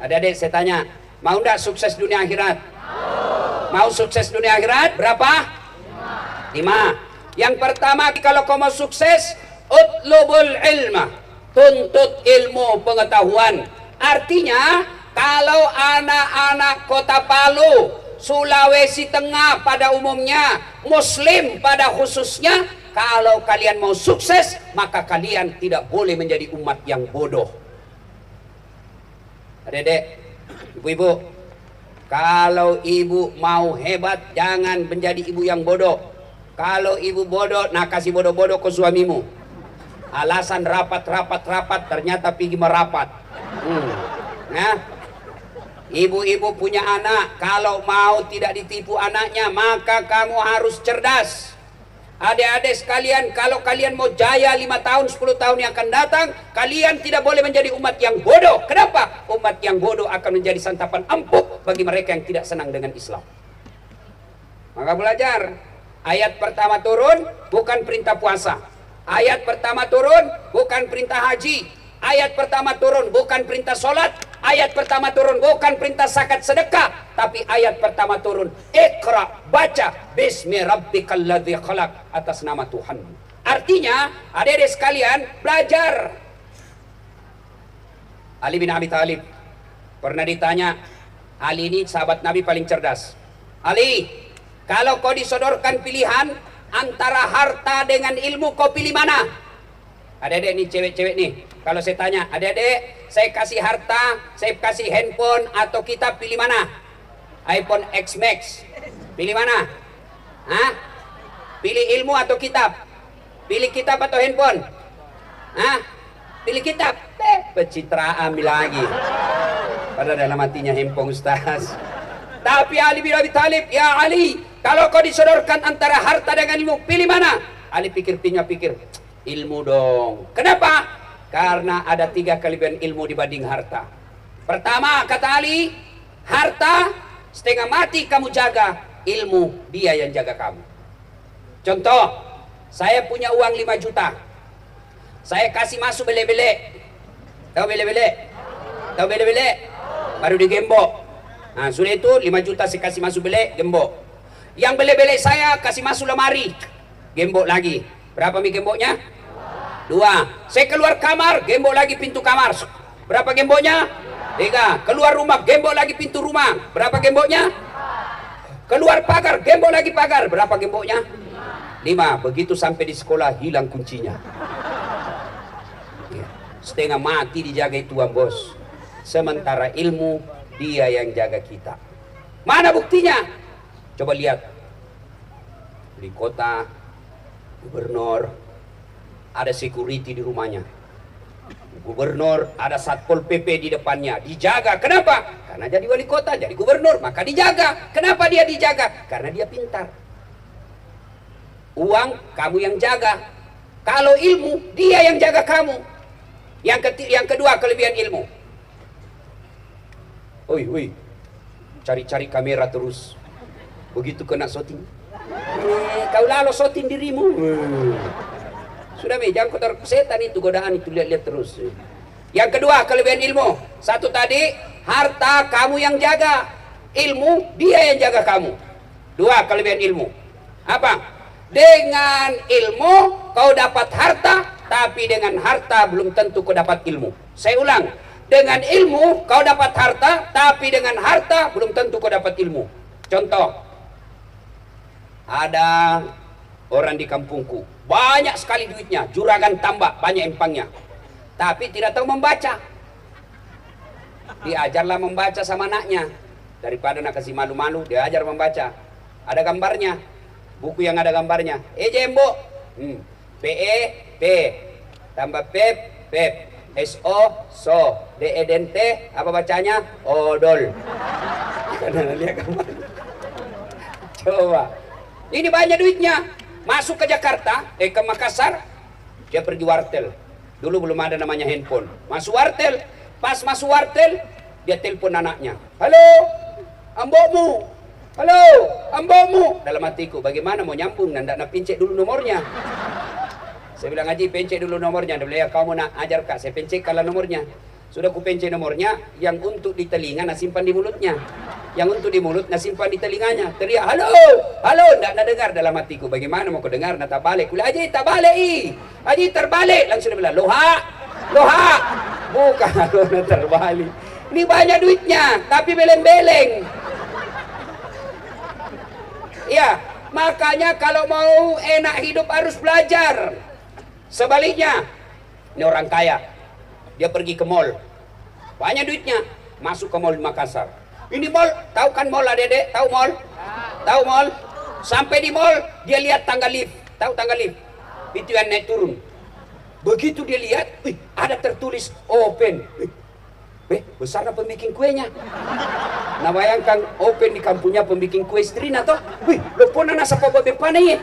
Adik-adik saya tanya, mau enggak sukses dunia akhirat? Mau sukses dunia akhirat? Berapa? 5. Yang pertama, kalau kau mau sukses, utlubul ilma, tuntut ilmu pengetahuan. Artinya, kalau anak-anak kota Palu, Sulawesi Tengah pada umumnya, Muslim pada khususnya, kalau kalian mau sukses, maka kalian tidak boleh menjadi umat yang bodoh. Adik-adik, ibu-ibu, kalau ibu mau hebat, jangan menjadi ibu yang bodoh. Kalau ibu bodoh, nah kasih bodoh-bodoh ke suamimu. Alasan rapat, ternyata pergi merapat. Nah, ibu-ibu punya anak, kalau mau tidak ditipu anaknya, maka kamu harus cerdas. Adik-adik sekalian, kalau kalian mau jaya 5 tahun, 10 tahun yang akan datang, kalian tidak boleh menjadi umat yang bodoh. Kenapa? Umat yang bodoh akan menjadi santapan empuk bagi mereka yang tidak senang dengan Islam. Maka belajar. Ayat pertama turun, bukan perintah puasa. Ayat pertama turun, bukan perintah haji. Ayat pertama turun, bukan perintah sholat. Ayat pertama turun, bukan perintah zakat sedekah. Tapi ayat pertama turun, Iqra, baca, Bismi rabbikal ladzi khalaq, atas nama Tuhan. Artinya, adik-adik sekalian, belajar. Ali bin Abi Thalib pernah ditanya, Ali ini sahabat Nabi paling cerdas. Ali, kalau kau disodorkan pilihan antara harta dengan ilmu, kau pilih mana? Adik-adik nih, cewek-cewek nih, kalau saya tanya, adik-adik, saya kasih harta, saya kasih handphone atau kitab, pilih mana? iPhone X Max, pilih mana? Hah? Pilih ilmu atau kitab? Pilih kitab atau handphone? Hah? Pilih kitab? Pencitraan lagi. Padahal dalam hatinya handphone, Ustaz. Tapi Ali bin Abi Thalib, ya Ali, kalau kau disodorkan antara harta dengan ilmu, pilih mana? Ali pikir, ilmu dong. Kenapa? Karena ada 3 kelebihan ilmu dibanding harta. Pertama, kata Ali, harta setengah mati kamu jaga, ilmu dia yang jaga kamu. Contoh, saya punya uang 5 juta. Saya kasih masuk bele-bele. Tahu bele-bele? Tahu bele-bele? Baru digembok. Nah, sudah itu 5 juta saya kasih masuk bele, gembok. Yang bele-bele saya kasih masuk lemari, gembok lagi. Berapa mi gemboknya? 2. Saya keluar kamar, gembok lagi pintu kamar. Berapa gemboknya? 3. Keluar rumah, gembok lagi pintu rumah. Berapa gemboknya? Keluar pagar, gembok lagi pagar. Berapa gemboknya? 5. Begitu sampai di sekolah, hilang kuncinya. Setengah mati dijaga tuan bos. Sementara ilmu, dia yang jaga kita. Mana buktinya? Coba lihat. Di kota, gubernur, ada security di rumahnya. Gubernur, ada satpol PP di depannya, dijaga. Kenapa? Karena jadi wali kota, jadi gubernur, maka dijaga. Kenapa dia dijaga? Karena dia pintar. Uang, kamu yang jaga. Kalau ilmu, dia yang jaga kamu. Yang kedua kelebihan ilmu. Oi, cari-cari kamera terus. Begitu kena shooting, kau lalu shooting dirimu. Sudah jangan kotor setan itu, godaan itu, lihat-lihat terus. Yang kedua kelebihan ilmu. Satu tadi, harta kamu yang jaga, ilmu dia yang jaga kamu. 2 kelebihan ilmu. Apa? Dengan ilmu kau dapat harta, tapi dengan harta belum tentu kau dapat ilmu. Saya ulang, dengan ilmu kau dapat harta, tapi dengan harta belum tentu kau dapat ilmu. Contoh, ada orang di kampungku, banyak sekali duitnya, juragan tambak, banyak empangnya, tapi tidak tahu membaca. Diajarlah membaca sama anaknya. Daripada nak kasih malu-malu, diajar membaca. Ada gambarnya, buku yang ada gambarnya. Jembo, PE, P, tambah Pep, Pep, SO, So, DE dan T, apa bacanya? Odol. Karena lihat gambar. Coba. Ini banyak duitnya. Masuk ke Jakarta, ke Makassar, dia pergi wartel. Dulu belum ada namanya handphone. Masuk wartel, pas masuk wartel, dia telepon anaknya. Halo, ambokmu. Halo, ambokmu. Dalam hatiku, bagaimana mau nyambung? Nanda nak pencet dulu nomornya. Saya bilang, Haji, pencet dulu nomornya. Dia bilang, ya kamu nak ajar kak, saya pencet kalau nomornya. Sudah kupencet nomornya, yang untuk di telinga nah simpan di mulutnya. Yang untuk di mulut nah simpan di telinganya. Teriak, halo, halo, ndak dengar dalam hatiku. Bagaimana mau kau dengar? Nah tak balik. Kula aji tak balik aji terbalik. Langsung dia bilang, loha, loha. Bukan, loha terbalik. Ini banyak duitnya, tapi beleng-beleng. Ya, makanya kalau mau enak hidup harus belajar. Sebaliknya, ini orang kaya, dia pergi ke mall, banyak duitnya, masuk ke mall Makassar. Ini mall, tahu kan mall adek-adek? Tahu mall? Tahu mall? Sampai di mall, dia lihat tangga lift. Tahu tangga lift? Itu yang naik turun. Begitu dia lihat, ada tertulis open. Besar pembikin kuenya. Nah bayangkan open di kampungnya pembikin kue istrina toh. Lepona nasa depan ini.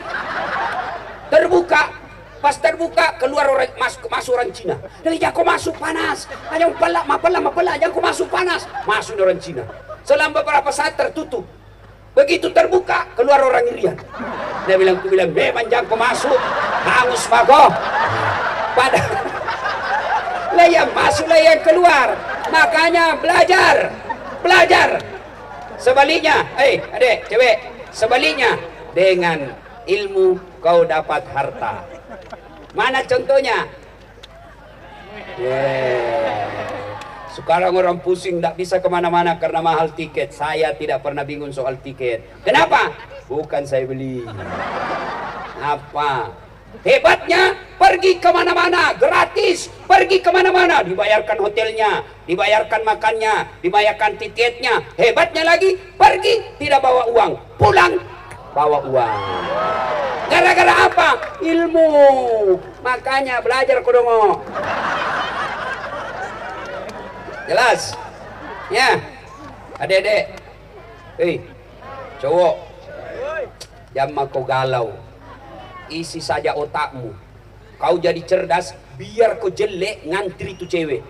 Terbuka. Pas terbuka keluar orang masuk orang Cina. Dari jako masuk panas. Hanya mapala, jako masuk panas. Masuk orang Cina. Selama beberapa saat tertutup. Begitu terbuka keluar orang Irian. Dia bilang, memang jangko masuk. Hangus mako. Pada lah yang masuk lah yang keluar. Makanya belajar. Sebaliknya, adek, cewek, sebaliknya dengan ilmu kau dapat harta. Mana contohnya? Sekarang orang pusing tidak bisa kemana-mana karena mahal tiket. Saya tidak pernah bingung soal tiket. Kenapa? Bukan saya beli. Apa? Hebatnya pergi kemana-mana gratis, pergi kemana-mana dibayarkan hotelnya, dibayarkan makannya, dibayarkan tiketnya. Hebatnya lagi pergi tidak bawa uang, pulang bawa uang. Gara-gara apa? Ilmu. Makanya belajar kodomo. Jelas? Ya, adek-adek, cowok, jangan kau galau. Isi saja otakmu. Kau jadi cerdas, biar kau jelek ngantri tu cewek.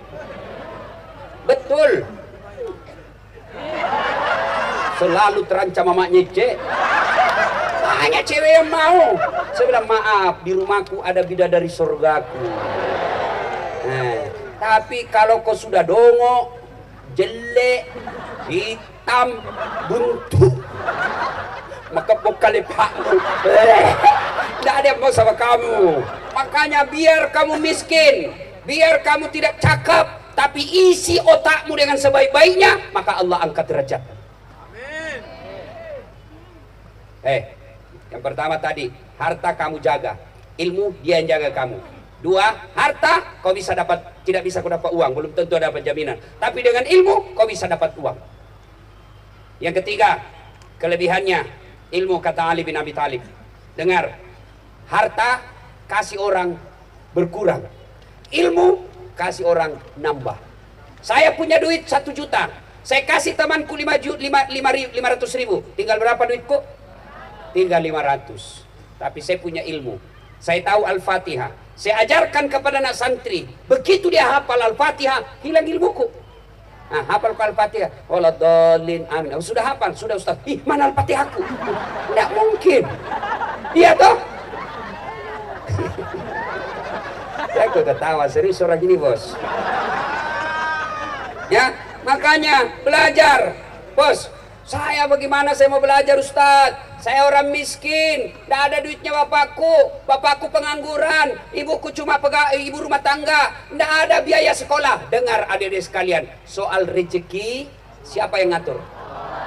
Betul. Selalu terancam mamanya cek. Hanya cewek yang mau. Saya bilang maaf, di rumahku ada bidadari surgaku. Tapi kalau kau sudah dongo, jelek, hitam, buntu, maka bukan lepakmu. Tidak ada yang mau sama kamu. Makanya biar kamu miskin, biar kamu tidak cakap, tapi isi otakmu dengan sebaik-baiknya, maka Allah angkat derajat. Yang pertama tadi, harta kamu jaga, ilmu dia yang jaga kamu. Dua, harta kau bisa dapat, tidak bisa kau dapat uang, belum tentu dapat jaminan. Tapi dengan ilmu kau bisa dapat uang. Yang ketiga, kelebihannya ilmu, kata Ali bin Abi Thalib. Dengar, harta kasih orang berkurang, ilmu kasih orang nambah. Saya punya duit 1 juta, saya kasih temanku 500 ribu, tinggal berapa duitku? Tinggal 500. Tapi saya punya ilmu, saya tahu Al-Fatihah, saya ajarkan kepada anak santri. Begitu dia hafal Al-Fatihah, hilang ilmuku. Nah, hafal Al-Fatihah, waladhdallin, amin. Sudah hafal, sudah Ustaz. Mana Al-Fatihahku? Tidak mungkin. Iya toh? Saya kok ketawa, serius orang ini bos. Ya, makanya belajar. Bos, saya bagaimana saya mau belajar Ustaz? Saya orang miskin, tidak ada duitnya bapakku pengangguran, ibuku cuma ibu rumah tangga, tidak ada biaya sekolah. Dengar adik-adik sekalian, soal rezeki siapa yang ngatur?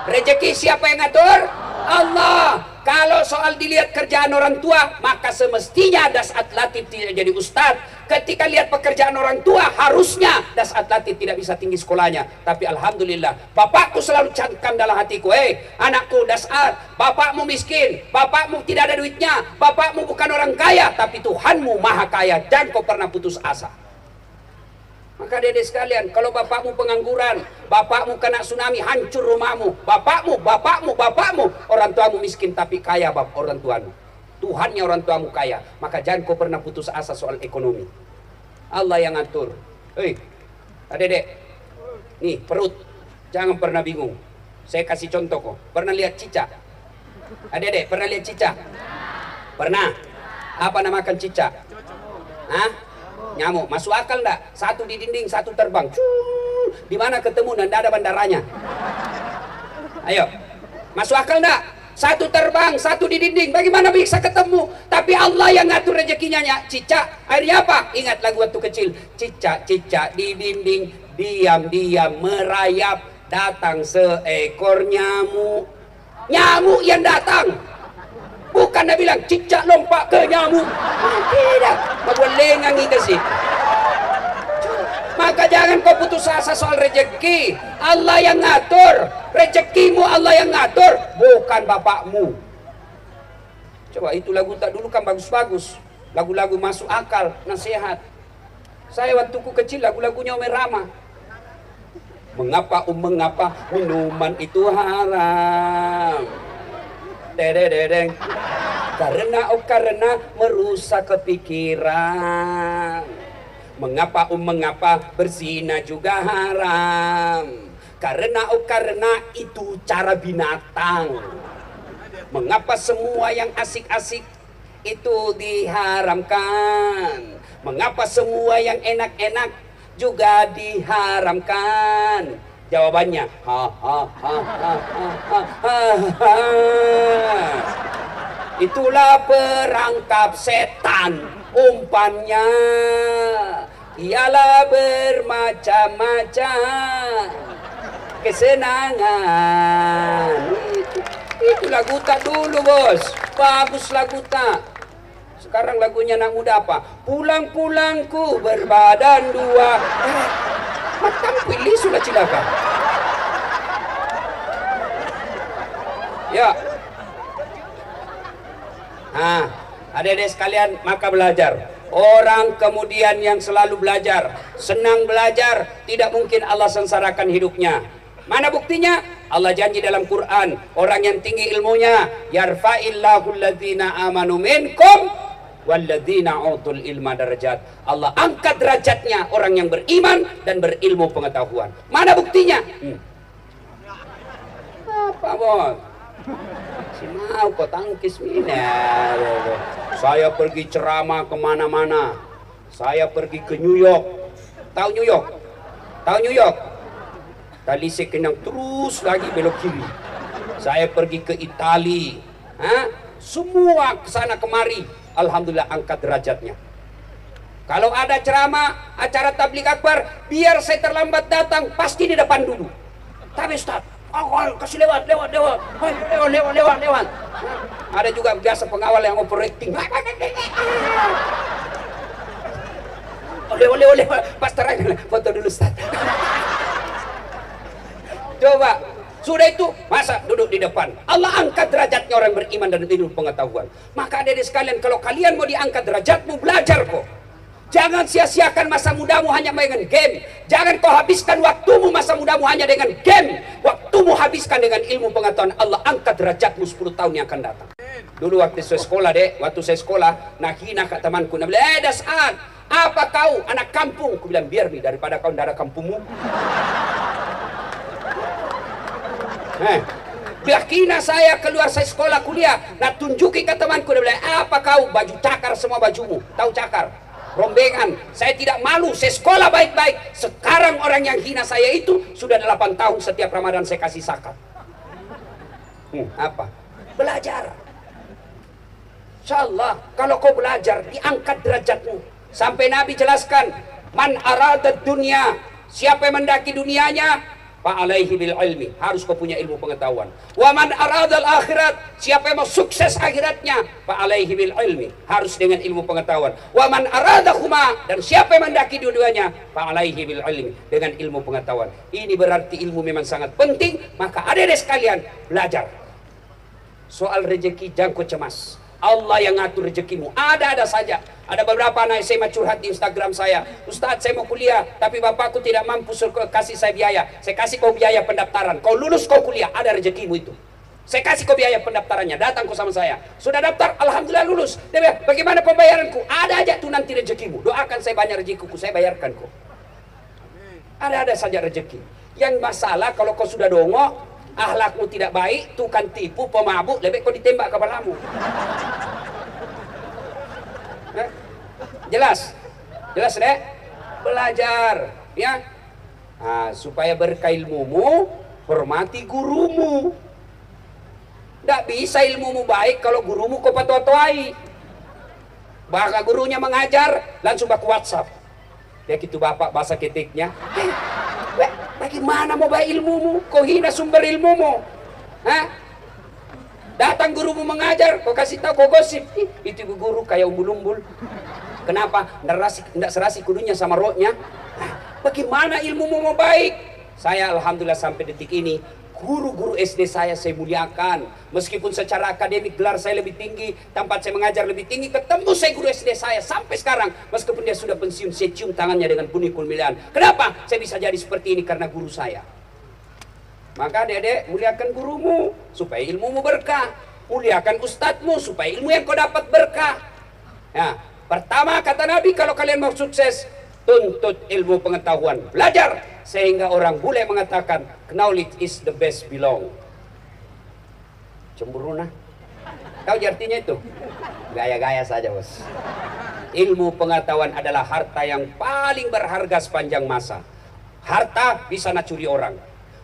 Rezeki siapa yang ngatur? Allah. Kalau soal dilihat kerjaan orang tua, maka semestinya Dasat Latif tidak jadi ustadz. Ketika lihat pekerjaan orang tua, harusnya Dasat Latif tidak bisa tinggi sekolahnya. Tapi alhamdulillah, bapakku selalu cangkam dalam hatiku, anakku Dasat, bapakmu miskin, bapakmu tidak ada duitnya, bapakmu bukan orang kaya, tapi Tuhanmu maha kaya, dan kau pernah putus asa. Maka dedek sekalian, kalau bapakmu pengangguran, bapakmu kena tsunami, hancur rumahmu, bapakmu, orang tuamu miskin tapi kaya orang tuamu. Tuhannya orang tuamu kaya, maka jangan kau pernah putus asa soal ekonomi. Allah yang ngatur. Dedek, nih perut, jangan pernah bingung. Saya kasih contoh kok. Pernah lihat cicak? Dedek, pernah lihat cicak? Pernah? Apa namakan cicak? Hah? Nyamuk. Masuk akal enggak? Satu di dinding, satu terbang. Di mana ketemu dan ada bandaranya? Ayo. Masuk akal enggak? Satu terbang, satu di dinding. Bagaimana bisa ketemu? Tapi Allah yang ngatur rezekinya. Cicak. Akhirnya apa? Ingat lagu waktu kecil. Cicak-cicak di dinding, diam-diam merayap. Datang seekor nyamuk. Nyamuk yang datang. Bukan dia bilang cicak lompat ke nyamuk. Tidak. Mabulengang itu sih. Maka jangan kau putus asa soal rezeki. Allah yang ngatur. Rezekimu Allah yang ngatur, bukan bapakmu. Coba itu lagu tak dulu kan bagus-bagus. Lagu-lagu masuk akal, nasihat. Saya waktu ku kecil lagu-lagunya Umi Rama. Mengapa minuman itu haram? Dedeng. Karena merusak kepikiran. Mengapa berzina juga haram? Karena itu cara binatang. Mengapa semua yang asik-asik itu diharamkan? Mengapa semua yang enak-enak juga diharamkan? Jawabannya, itulah perangkap setan. Umpannya ialah bermacam-macam kesenangan. Itu lagu tak dulu, bos. Bagus lagu tak. Sekarang lagunya anak muda apa? Pulang-pulangku berbadan dua. Makan pilih sudah cilaka. Ya. Adik-adik sekalian, maka belajar. Orang kemudian yang selalu belajar, senang belajar, tidak mungkin Allah sengsarakan hidupnya. Mana buktinya? Allah janji dalam Quran, orang yang tinggi ilmunya, yarfa'illahu alladzina amanu minkum walladzina utul ilma darajat. Allah angkat derajatnya orang yang beriman dan berilmu pengetahuan. Mana buktinya? Apa, bos? Si mau kau tangkis mina. Saya pergi ceramah kemana-mana. Saya pergi ke New York. Tahu New York? Tahu New York? Tadi saya kenang terus lagi belok kiri. Saya pergi ke Itali. Semua kesana kemari. Alhamdulillah angkat derajatnya. Kalau ada ceramah, acara tabligh akbar, biar saya terlambat datang, pasti di depan dulu. Tapi Ustaz, kasih lewat. Ada juga biasa pengawal yang operating. Lewat. Pastor aja, foto dulu Ustaz. Coba, sudah itu masa duduk di depan. Allah angkat derajatnya orang beriman dan ilmu pengetahuan. Maka adik-adik sekalian, kalau kalian mau diangkat derajatmu, belajar kok. Jangan sia-siakan masa mudamu hanya dengan game. Jangan kau habiskan waktumu masa mudamu hanya dengan game. Waktumu habiskan dengan ilmu pengetahuan. Allah angkat derajatmu 10 tahun yang akan datang. Dulu waktu saya sekolah, nah hina kat temanku, nah bilang, Das'an, apa kau anak kampung? Aku bilang, biar nih, daripada kau darah kampungmu. Kina saya keluar saya sekolah kuliah, nah tunjuki ke temanku, dia bilang, apa kau? Baju cakar semua bajumu, tahu cakar? Rombengan, saya tidak malu, saya sekolah baik-baik. Sekarang orang yang hina saya itu sudah 8 tahun setiap Ramadan saya kasih zakat. Apa? Belajar. Insyaallah, kalau kau belajar, diangkat derajatmu. Sampai Nabi jelaskan, man arada dunia, siapa yang mendaki dunianya, fa'alaihi bil ilmi, harus kau punya ilmu pengetahuan. Wa man aradal akhirat, siapa yang mau sukses akhiratnya, fa'alaihi bil ilmi, harus dengan ilmu pengetahuan. Wa man aradahuma, dan siapa yang mendaki dua-duanya, fa'alaihi bil ilmi, dengan ilmu pengetahuan. Ini berarti ilmu memang sangat penting. Maka adik-adik sekalian, belajar. Soal rezeki jangan kau cemas. Allah yang ngatur rezekimu. Ada saja. Ada beberapa anak SMA curhat di Instagram saya. Ustaz, saya mau kuliah, tapi bapakku tidak mampu kasih saya biaya. Saya kasih kau biaya pendaftaran. Kau lulus, kau kuliah. Ada rezekimu itu. Saya kasih kau biaya pendaftarannya. Datang kau sama saya. Sudah daftar, alhamdulillah lulus. Dia bilang, bagaimana pembayaranku? Ada aja tuh nanti rezekimu. Doakan saya banyak rezekiku, saya bayarkan kau. Ada saja rezeki. Yang masalah kalau kau sudah dongok, akhlakmu tidak baik, tukang tipu, pemabuk, lebih kau ditembak kepalamu. Jelas? Jelas deh? Belajar, ya. Nah, supaya berkah ilmumu, hormati gurumu. Tidak bisa ilmumu baik kalau gurumu kau patwa-twai. Bahkan gurunya mengajar, langsung baku WhatsApp. Ya gitu bapak bahasa ketiknya. Bagaimana mau baik ilmumu? Kau hina sumber ilmumu. Hah? Datang gurumu mengajar, kau kasih tahu, kau gosip. Itu guru kayak umbul-umbul. Kenapa? Nggak serasi kudunya sama rohnya. Bagaimana ilmumu mau baik? Saya alhamdulillah sampai detik ini, guru-guru SD saya muliakan. Meskipun secara akademik gelar saya lebih tinggi, tempat saya mengajar lebih tinggi, ketemu saya guru SD saya sampai sekarang. Meskipun dia sudah pensiun, saya cium tangannya dengan punih kulmilan. Kenapa? Saya bisa jadi seperti ini karena guru saya. Maka dedek, muliakan gurumu supaya ilmumu berkah. Muliakan ustadzmu supaya ilmu yang kau dapat berkah. Nah, pertama kata Nabi, kalau kalian mau sukses, tuntut ilmu pengetahuan. Belajar sehingga orang bule mengatakan knowledge is the best belong. Cemburu nah. Tahu artinya itu? Gaya-gaya saja bos. Ilmu pengetahuan adalah harta yang paling berharga sepanjang masa. Harta bisa nacuri orang.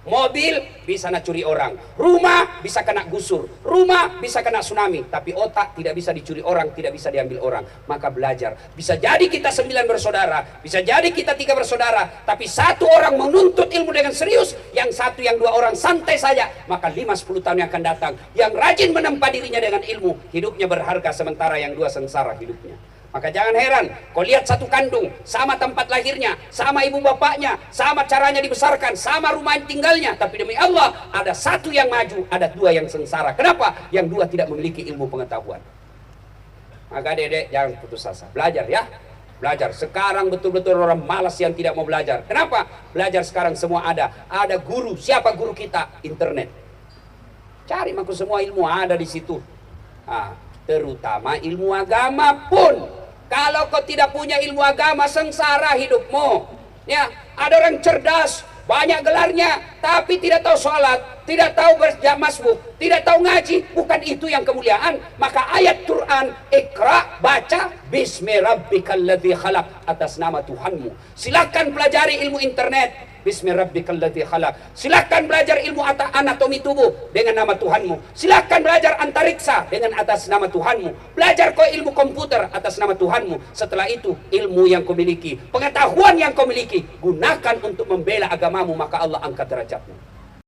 Mobil bisa nacuri orang, rumah bisa kena gusur, rumah bisa kena tsunami, tapi otak tidak bisa dicuri orang, tidak bisa diambil orang. Maka belajar. Bisa jadi kita 9 bersaudara, bisa jadi kita 3 bersaudara, tapi satu orang menuntut ilmu dengan serius, yang satu yang 2 orang santai saja, maka 5-10 tahun yang akan datang, yang rajin menempa dirinya dengan ilmu, hidupnya berharga, sementara yang 2 sengsara hidupnya. Maka jangan heran, kau lihat satu kandung, sama tempat lahirnya, sama ibu bapaknya, sama caranya dibesarkan, sama rumah tinggalnya. Tapi demi Allah, ada satu yang maju, ada 2 yang sengsara. Kenapa? Yang 2 tidak memiliki ilmu pengetahuan. Maka dedek, jangan putus asa. Belajar ya. Belajar. Sekarang betul-betul orang malas yang tidak mau belajar. Kenapa? Belajar sekarang semua ada. Ada guru. Siapa guru kita? Internet. Cari maku semua ilmu ada di situ. Nah, terutama ilmu agama pun. Kalau kau tidak punya ilmu agama, sengsara hidupmu. Ya, ada orang cerdas, banyak gelarnya, tapi tidak tahu sholat, tidak tahu berjamasbuk, tidak tahu ngaji. Bukan itu yang kemuliaan. Maka ayat Quran, Iqra, baca, Bismi rabbikal ladzi khalaq, atas nama Tuhanmu. Silakan pelajari ilmu internet. Bismi rabbikal ladzi khalaq. Silakan belajar ilmu anatomi tubuh dengan nama Tuhanmu. Silakan belajar antariksa dengan atas nama Tuhanmu. Belajar kau ilmu komputer atas nama Tuhanmu. Setelah itu ilmu yang kau miliki, pengetahuan yang kau miliki, gunakan untuk membela agamamu, maka Allah angkat derajatmu.